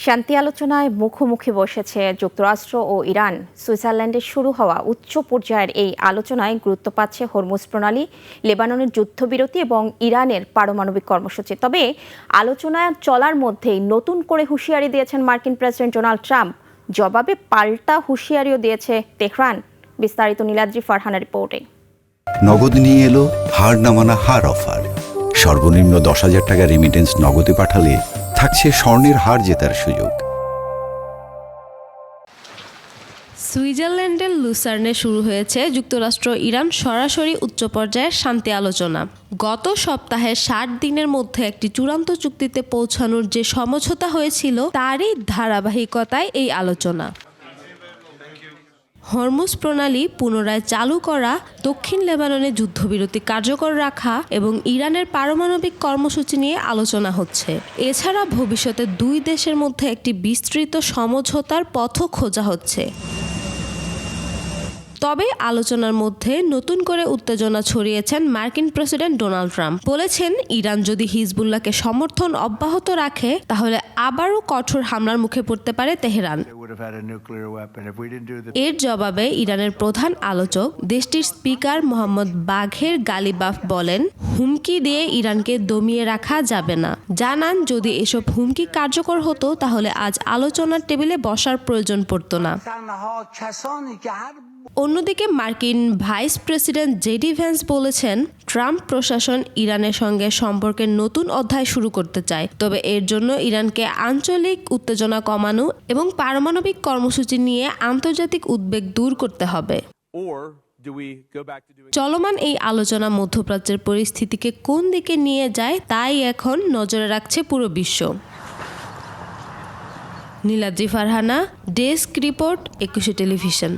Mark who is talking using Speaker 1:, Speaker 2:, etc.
Speaker 1: শান্তি আলোচনায় মুখোমুখি বসেছে যুক্তরাষ্ট্র ও ইরান। সুইজারল্যান্ডে শুরু হওয়া উচ্চ পর্যায়ের এই আলোচনায় গুরুত্ব পাচ্ছে হরমুজ প্রণালী, লেবাননের যুদ্ধবিরতি এবং ইরানের পারমাণবিক কর্মসূচি। তবে আলোচনা চলার মধ্যেই নতুন করে হুঁশিয়ারি দিয়েছেন মার্কিন প্রেসিডেন্ট ডোনাল্ড ট্রাম্প। জবাবে পাল্টা হুঁশিয়ারিও দিয়েছে তেহরান। বিস্তারিত নীলাদ্রি ফারহানের রিপোর্টে।
Speaker 2: নগদ নিয়ে এলো হার না মানা হার অফার। সর্বনিম্ন 10,000 টাকা রেমিটেন্স নগদে পাঠালে থাকছে স্বর্ণের হার জেতার সুযোগ।
Speaker 3: সুইজারল্যান্ডের লুসার্নে শুরু হয়েছে যুক্তরাষ্ট্র ইরান সরাসরি উচ্চ পর্যায়ের শান্তি আলোচনা। গত সপ্তাহে 60 দিনের মধ্যে একটি চূড়ান্ত চুক্তিতে পৌঁছানোর যে সমঝোতা হয়েছিল তারই ধারাবাহিকতায় এই আলোচনা। হরমুজ প্রণালী পুনরায় চালু করা, দক্ষিণ লেবাননে যুদ্ধবিরতি কার্যকর রাখা এবং ইরানের পারমাণবিক কর্মসূচি নিয়ে আলোচনা হচ্ছে। এছাড়া ভবিষ্যতে দুই দেশের মধ্যে একটি বিস্তৃত সমঝোতার পথও খোঁজা হচ্ছে। তবে আলোচনার মধ্যে নতুন করে উত্তেজনা ছড়িয়েছেন মার্কিন প্রেসিডেন্ট ডোনাল্ড ট্রাম্প। বলেছেন, ইরান যদি হিজবুল্লাহকে সমর্থন অব্যাহত রাখে তাহলে আবারও কঠোর হামলার মুখে পড়তে পারে তেহরান। এর জবাবে ইরানের প্রধান আলোচক, দেশটির স্পিকার মোহাম্মদ বাঘের গালিবাফ বলেন, হুমকি দিয়ে ইরানকে দমিয়ে রাখা যাবে না। জানান, যদি এসব হুমকি কার্যকর হতো তাহলে আজ আলোচনার টেবিলে বসার প্রয়োজন পড়তো না। অন্যদিকে মার্কিন ভাইস প্রেসিডেন্ট জেডি ভ্যান্স বলেছেন, ট্রাম্প প্রশাসন ইরানের সঙ্গে সম্পর্কের নতুন অধ্যায় শুরু করতে চায়। তবে এর জন্য ইরানকে আঞ্চলিক উত্তেজনা কমানো এবং পারমাণবিক কর্মসূচি নিয়ে আন্তর্জাতিক উদ্বেগ দূর করতে হবে। চলমান এই আলোচনা মধ্যপ্রাচ্যের পরিস্থিতিকে কোন দিকে নিয়ে যায় তাই এখন নজরে রাখছে পুরো বিশ্ব। Niladri Farhana, desk report, 21 television.